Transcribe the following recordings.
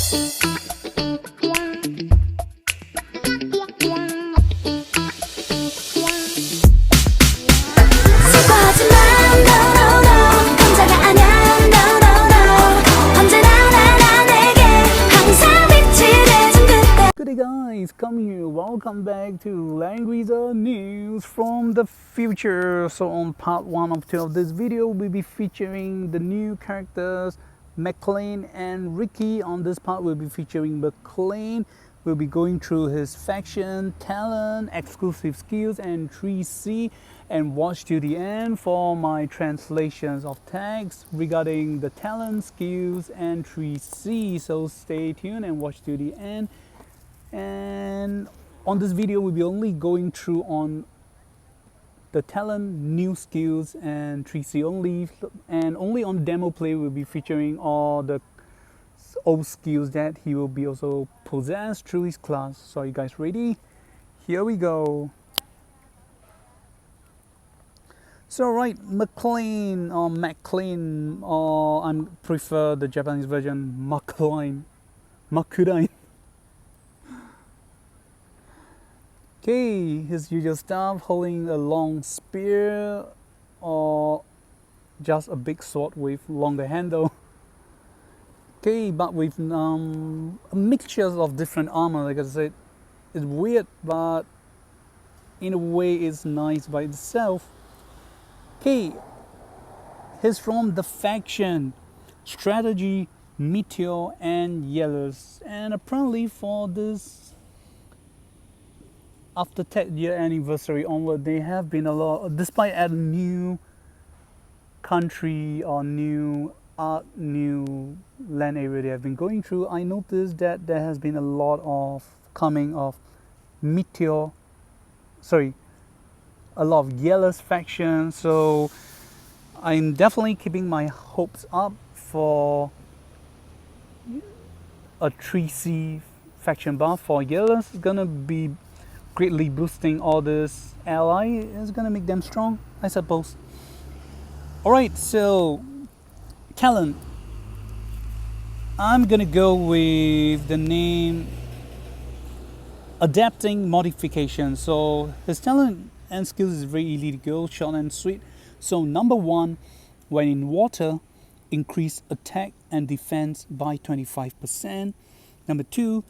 Good day guys, come here, welcome back to Langrisser news from the future. So on part 1 of 2 of this video, we'll be featuring the new characters MCclain and Ricky. On this part, we'll be featuring MCclain. We'll be going through his faction, talent, exclusive skills and 3C, and watch to the end for my translations of tags regarding the talent, skills and 3C. So stay tuned and watch to the end. And on this video, we'll be only going through on the talent, new skills and 3C only, and only on demo play we'll be featuring all the old skills that he will be also possessed through his class. So are you guys ready? Here we go. So right, MCclain or MCclain, or I prefer the Japanese version, MCclain. Okay, his usual stuff, holding a long spear or just a big sword with longer handle. Okay, but with mixtures of different armor. Like I said, it's weird, but in a way it's nice by itself. Okay, he's from the faction Strategy, Meteor and Yellows, and apparently for this, after 10th year anniversary onward, they have been a lot, despite a new country or new art, new land area they have been going through. I noticed that there has been a lot of coming of a lot of Yellows faction. So I'm definitely keeping my hopes up for a 3C faction buff for Yellows. It's gonna be greatly boosting all this ally. Is gonna make them strong, I suppose. Alright, so talent, I'm gonna go with the name Adapting Modification. So his talent and skills is very easy to go, short and sweet. So number 1, when in water, increase attack and defense by 25%. Number 2,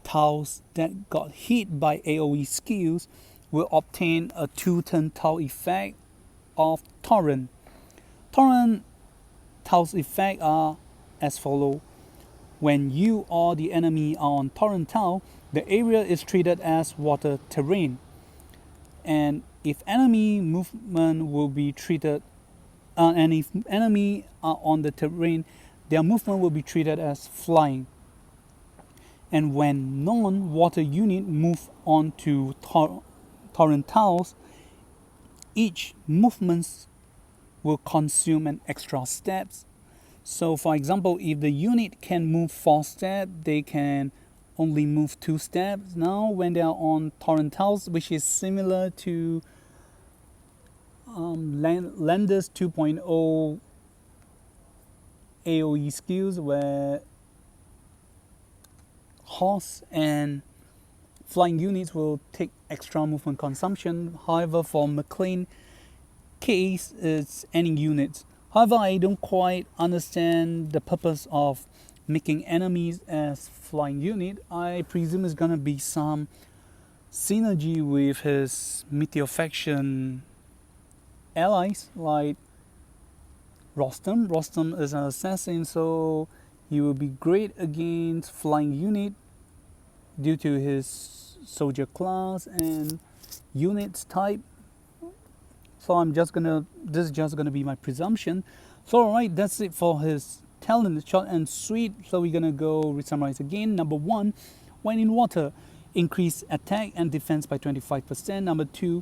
tiles that got hit by AoE skills will obtain a 2-turn tile effect of Torrent. Torrent tiles effect are as follow. When you or the enemy are on Torrent tile, the area is treated as water terrain. And if enemy movement will be treated, and if enemy are on the terrain, their movement will be treated as flying. And when non-water unit move on to torrent tiles, each movement will consume an extra steps. So for example, if the unit can move 4 steps, they can only move 2 steps now when they are on torrent tiles, which is similar to Landers 2.0 AoE skills, where horse and flying units will take extra movement consumption. However, for MCclain case, it's any units. However, I don't quite understand the purpose of making enemies as flying unit. I presume it's gonna be some synergy with his Meteor faction allies like Rostam. Rostam is an assassin, so he will be great against flying unit due to his soldier class and units type. So this is just gonna be my presumption. So alright, that's it for his talent, short and sweet. So we're gonna go summarize again. Number 1, when in water, increase attack and defense by 25%. Number 2,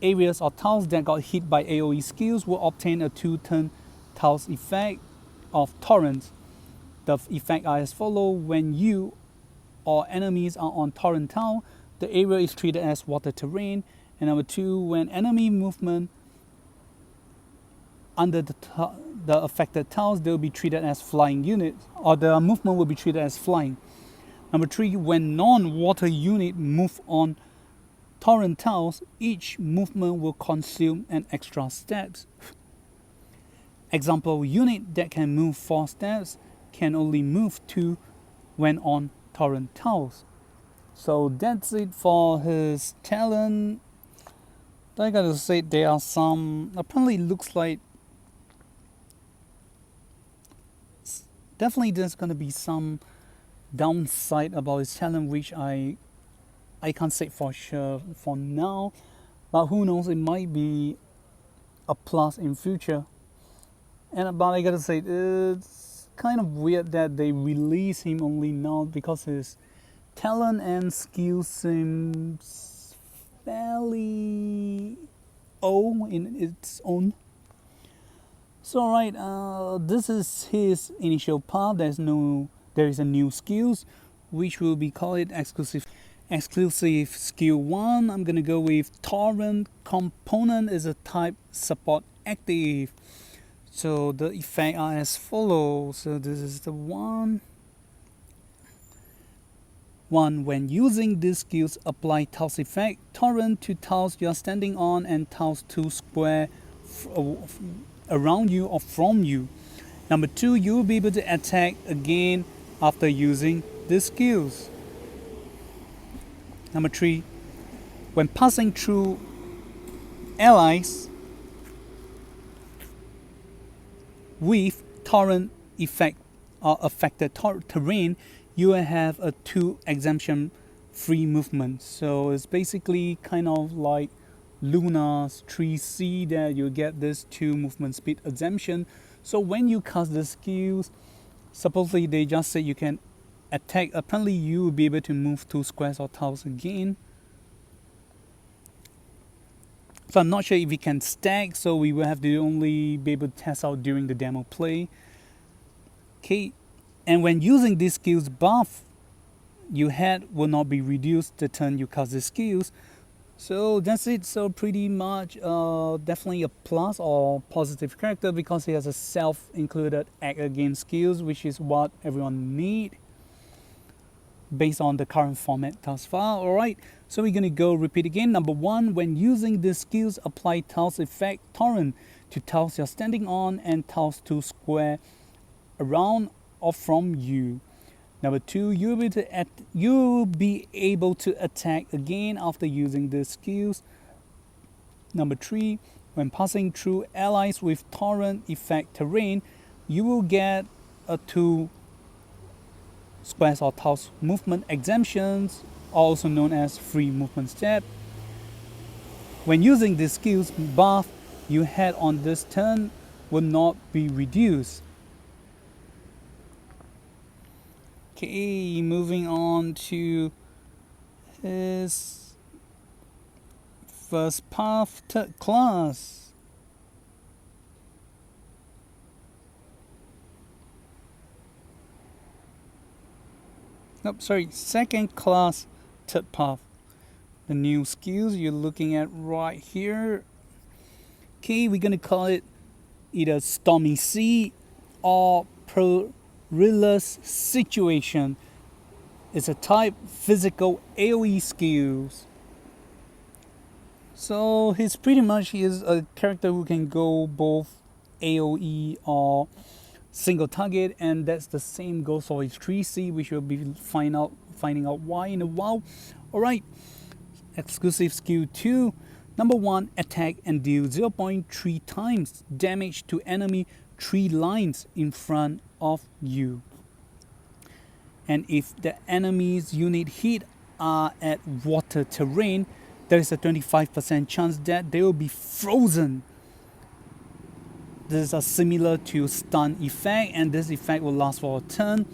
areas or tiles that got hit by AoE skills will obtain a 2-turn tiles effect of torrents. The effect are as follow. When you or enemies are on torrent tile, the area is treated as water terrain. And number 2, when enemy movement under the the affected tiles, they'll be treated as flying units, or the movement will be treated as flying. Number 3, when non-water unit move on torrent tiles, each movement will consume an extra steps. Example, unit that can move 4 steps can only move 2 when on torrent tiles. So that's it for his talent. I gotta say, there are some, apparently it looks like, definitely there's gonna be some downside about his talent, which I can't say for sure for now, but who knows, it might be a plus in future. But I gotta say, it's kind of weird that they release him only now, because his talent and skill seems fairly old in its own. So alright, this is his initial part. There is a new skills, which will be called exclusive skill 1. I'm gonna go with torrent component is a type support active. So the effects are as follows. So this is the one. When using these skills, apply tiles effect, torrent to tiles you are standing on and tiles to square around you or from you. Number 2, you will be able to attack again after using these skills. Number 3, when passing through allies with torrent effect or affected terrain, you will have a 2 exemption free movement. So it's basically kind of like Luna's 3C, that you get this 2 movement speed exemption. So when you cast the skills, supposedly they just say you can attack. Apparently you will be able to move 2 squares or tiles again. So I'm not sure if we can stack, so we will have to only be able to test out during the demo play. Okay, and when using these skills, buff you had will not be reduced the turn you cast the skills. So that's it. So pretty much definitely a plus or positive character, because he has a self-included act again skills, which is what everyone need based on the current format thus far. Alright, so we're gonna go repeat again. Number 1, when using the skills, apply tiles effect torrent to tiles you're standing on and tiles to square around or from you. Number 2, you'll be able to attack again after using the skills. Number 3, when passing through allies with torrent effect terrain, you will get a 2 squares or tiles movement exemptions, also known as free movement step. When using the skills, buff you had on this turn will not be reduced. Okay, moving on to his first path, third class. Second class, third path. The new skills you're looking at right here. Okay, we're gonna call it either Stormy Sea or Perilous Situation. It's a type physical AoE skills. So he's pretty much a character who can go both AoE or single target, and that's the same goes for his 3C, which we'll be finding out why in a while. Alright, exclusive skill 2. Number 1, attack and deal 0.3 times damage to enemy 3 lines in front of you. And if the enemy's unit hit are at water terrain, there is a 25% chance that they will be frozen. This is similar to stun effect, and this effect will last for a turn.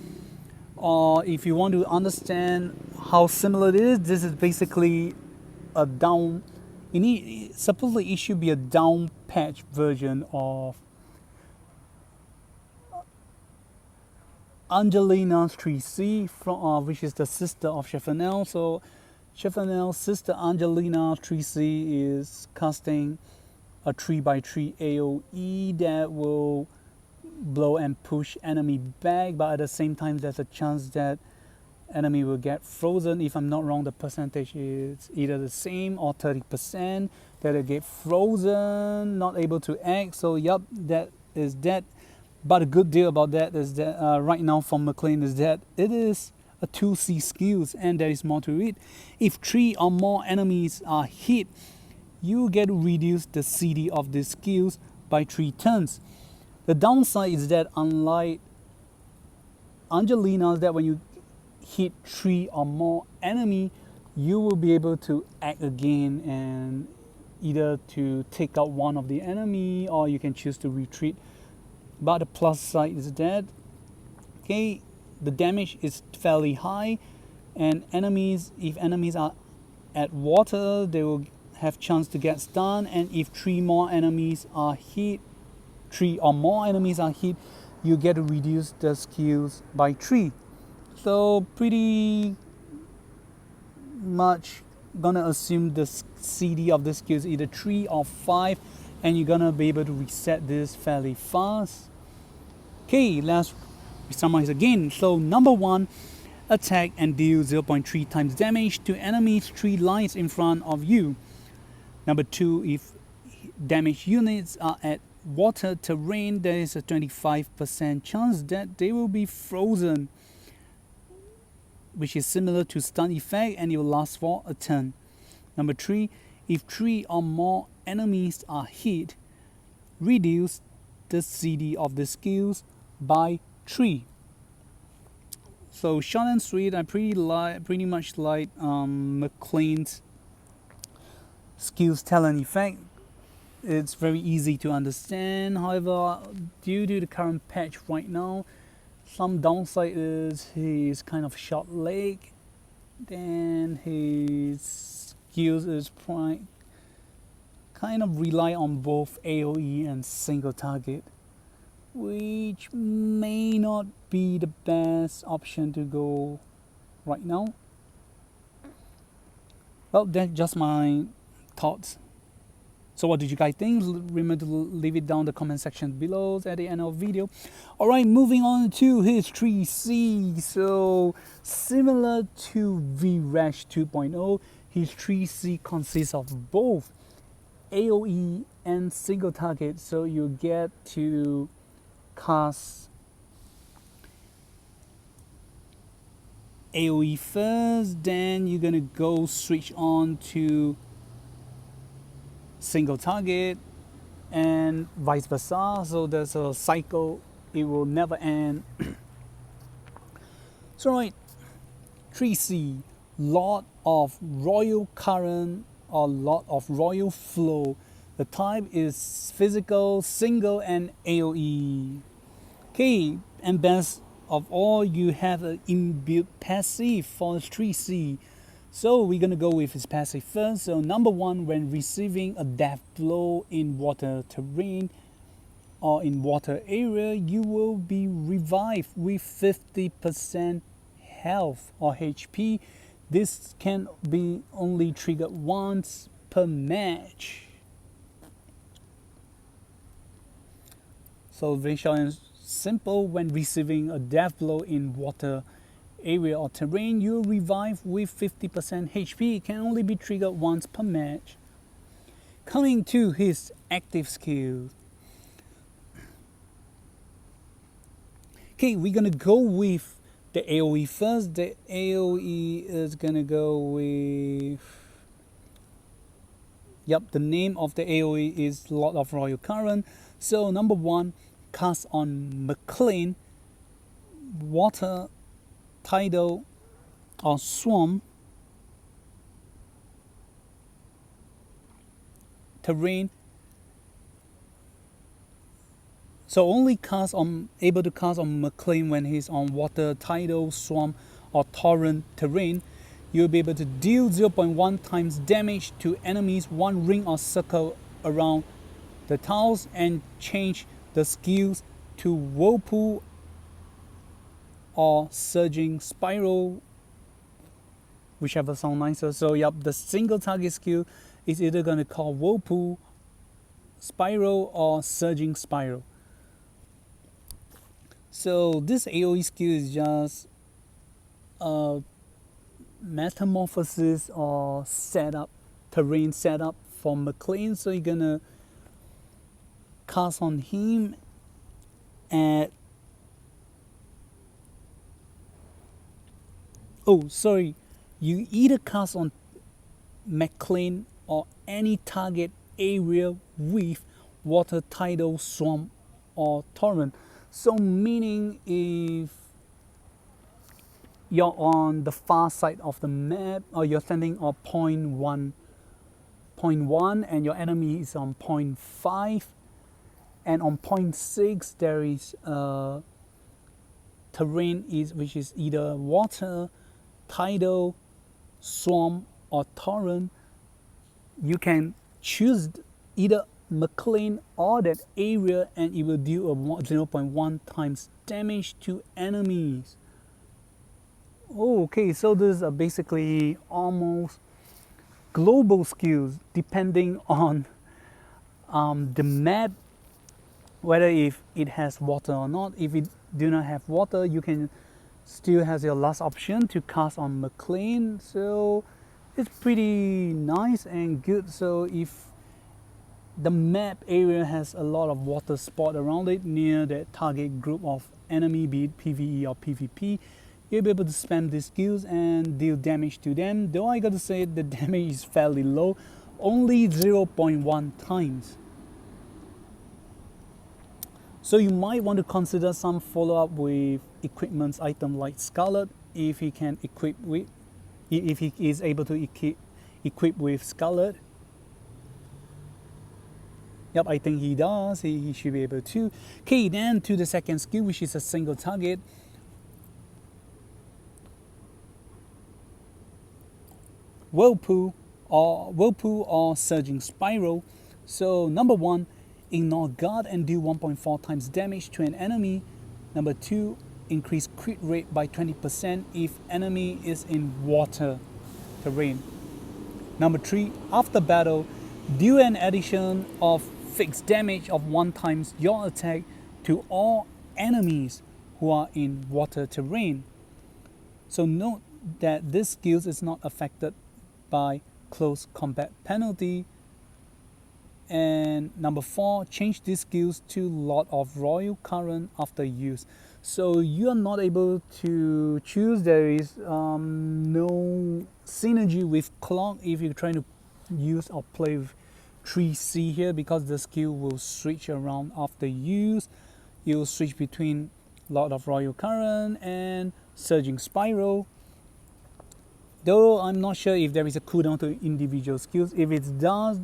Or if you want to understand how similar it is, this is basically a down. Supposedly it should be a down patch version of Angelina's 3C, which is the sister of Chiffonel. So Chiffonel's sister Angelina 3C is casting a 3x3 AoE that will blow and push enemy back, but at the same time there's a chance that enemy will get frozen. If I'm not wrong, the percentage is either the same or 30% that they get frozen, not able to act. So yep, that is that. But a good deal about that is that right now from MCclain is that it is a 2C skills, and there is more to it. If 3 or more enemies are hit, you get to reduce the CD of these skills by 3 turns. The downside is that unlike Angelina's, that when you hit 3 or more enemy, you will be able to act again and either to take out one of the enemy, or you can choose to retreat. But the plus side is that, okay, the damage is fairly high, and if enemies are at water, they will have chance to get stunned. And if 3 or more enemies are hit, you get to reduce the skills by 3. So pretty much gonna assume the CD of the skills either 3 or 5, and you're gonna be able to reset this fairly fast. Okay, let's summarize again. So number 1, attack and deal 0.3 times damage to enemies 3 lines in front of you. Number 2, if damaged units are at water terrain, there is a 25% chance that they will be frozen, which is similar to stun effect, and it will last for a turn. Number 3, if 3 or more enemies are hit, reduce the CD of the skills by 3. So short and sweet. I pretty much like MCclain's skills talent effect. It's very easy to understand. However, due to the current patch right now, some downside is he is kind of short leg, then his skills is kind of rely on both AoE and single target, which may not be the best option to go right now. Well, that's just my thoughts. So what did you guys think? Remember to leave it down in the comment section below at the end of the video. Alright, moving on to his 3C. So similar to VRASH 2.0, his 3C consists of both AoE and single target. So you get to cast AoE first, then you're gonna go switch on to single target, and vice versa. So there's a cycle, it will never end. So right, 3C, Lord of Royal Current or Lord of Royal Flow. The type is physical, single, and AoE. Okay, and best of all, you have an inbuilt passive for 3C. So we're gonna go with his passive first. So number 1, when receiving a death blow in water terrain or in water area, you will be revived with 50% health or HP. This can be only triggered once per match. So very short and simple, when receiving a death blow in water area or terrain, you revive with 50% HP. It can only be triggered once per match. Coming to his active skill. Okay, we're gonna go with the AoE first. The AoE is gonna go with, the name of the AoE is Lord of Royal Current. So number 1, cast on MCclain, water, tidal, or swamp terrain. So only able to cast on MCclain when he's on water, tidal, swamp, or torrent terrain. You'll be able to deal 0.1 times damage to enemies 1 ring or circle around the tiles, and change the skills to whirlpool or surging spiral, whichever sounds nicer. So the single target skill is either going to call whirlpool, spiral, or surging spiral. So this AoE skill is just a metamorphosis or setup, terrain setup for MCclain. So you're gonna cast on him at you either cast on MCclain or any target area with water, tidal, swamp, or torrent. So meaning if you're on the far side of the map, or you're standing on point one and your enemy is on point 5, and on point 6 there is terrain which is either water, tidal, swamp, or torrent, you can choose either MCclain or that area and it will deal a 0.1 times damage to enemies. Okay, so these are basically almost global skills depending on the map, whether if it has water or not. If it do not have water, you can still have your last option to cast on MCclain. So it's pretty nice and good. So if the map area has a lot of water spot around it near that target group of enemy, be it PvE or PvP, you'll be able to spam these skills and deal damage to them. Though I gotta say the damage is fairly low, only 0.1 times. So you might want to consider some follow-up with equipment item like Scarlet if he can equip with, if he is able to equip with Scarlet. Yep, I think he does. He should be able to. Okay, then to the second skill, which is a single target. Whirlpool or Surging Spiral. So number 1, ignore guard and do 1.4 times damage to an enemy. Number 2, increase crit rate by 20% if enemy is in water terrain. Number 3, after battle, do an addition of fixed damage of 1 times your attack to all enemies who are in water terrain. So note that this skill is not affected by close combat penalty. And number 4, change these skills to Lord of Royal Current after use. So you are not able to choose. There is no synergy with Clock if you're trying to use or play with 3C here, because the skill will switch around after use. You'll switch between Lord of Royal Current and Surging Spiral. Though I'm not sure if there is a cooldown to individual skills. If it does,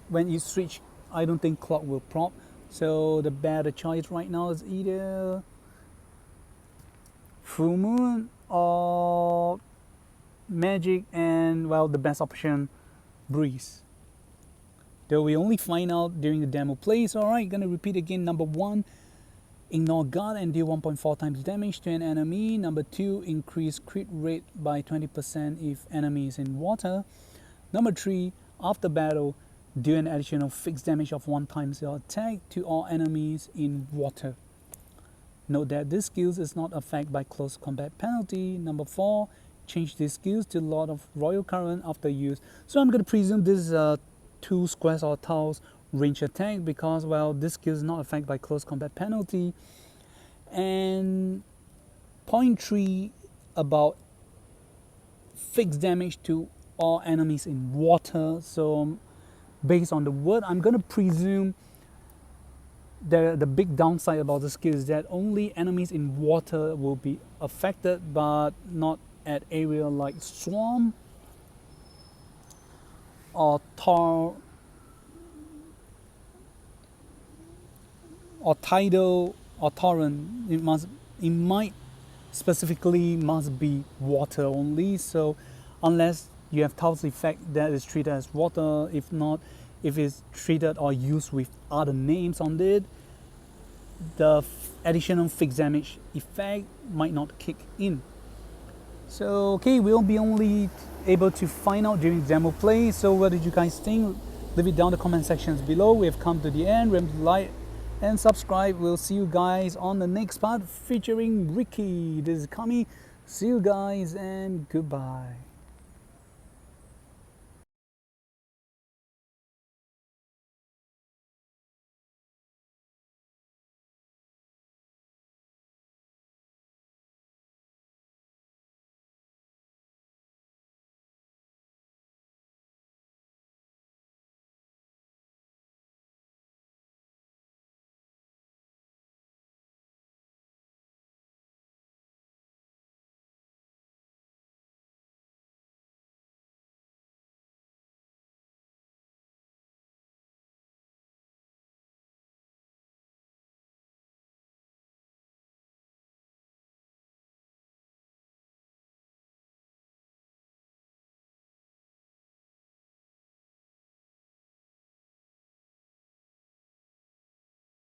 when you switch, I don't think Clock will prompt. So the better choice right now is either Full Moon or Magic, and well, the best option, Breeze. Though we only find out during the demo play. So alright, gonna repeat again. Number 1, ignore guard and deal 1.4 times damage to an enemy. Number 2, increase crit rate by 20% if enemy is in water. Number 3, after battle, do an additional fixed damage of 1 times your attack to all enemies in water. Note that this skill is not affected by close combat penalty. Number 4, change these skills to Lord of Royal Current after use. So I'm going to presume this is 2 squares or tiles range attack, because well, this skill is not affected by close combat penalty. And point 3 about fixed damage to all enemies in water. So based on the word, I'm going to presume the big downside about the skill is that only enemies in water will be affected, but not at area like swamp or tidal or torrent. It might specifically must be water only. So unless you have Tao's effect that is treated as water, if not, if it's treated or used with other names on it, the additional fixed damage effect might not kick in. So okay, we'll be only able to find out during demo play. So what did you guys think? Leave it down in the comment sections below. We have come to the end. Remember to like, and subscribe. We'll see you guys on the next part featuring Ricky. This is Kami. See you guys and goodbye.